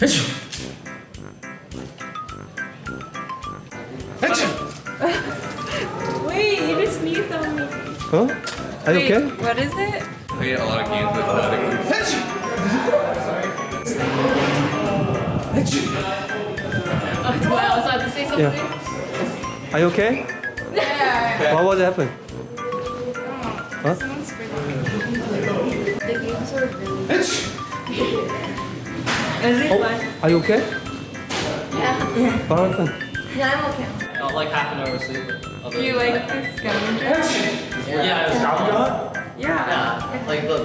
Wait, you just sneezed on me. Huh? Are you Wait, okay? what is it? I get a lot of games with Oh, well, I was about to say something. Yeah. Are you okay? Yeah. What was happened? Huh? Someone sprayed on me. The games are really. Is it fun? Are you okay? Yeah. What happened? Yeah, I'm okay. Not like half an hour sleep. Do you like the scavenger? Yeah, it was Yeah. yeah. Like the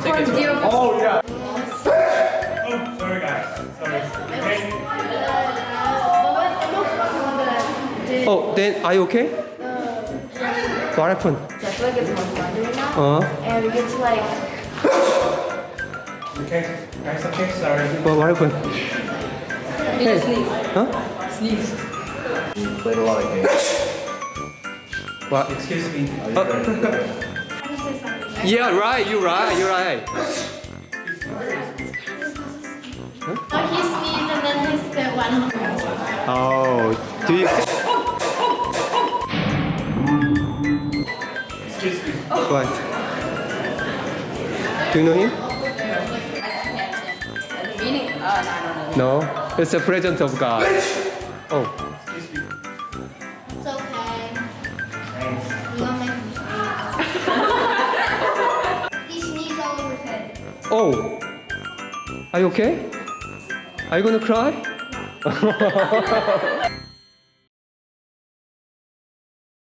tickets. Do you have Oh, yeah. Oh, sorry, guys. Sorry. Oh, then are you okay? What happened? So I feel like it's more fun doing that. And we get to like, Okay, guys, okay, sorry. What happened? You just sneeze. Huh? Sneeze. Played a lot of games. What? Excuse me. Yeah, right. You're right. You're right. oh, he sneezed and then his spit went on. Oh, do you? Excuse me. What? Do you know him? Meaning? No, I don't know. No. It's a present of God. Oh. Excuse me. It's okay. Thanks. We don't make him sneeze. He sneezed all over his head. Oh. Are you okay? Are you gonna cry?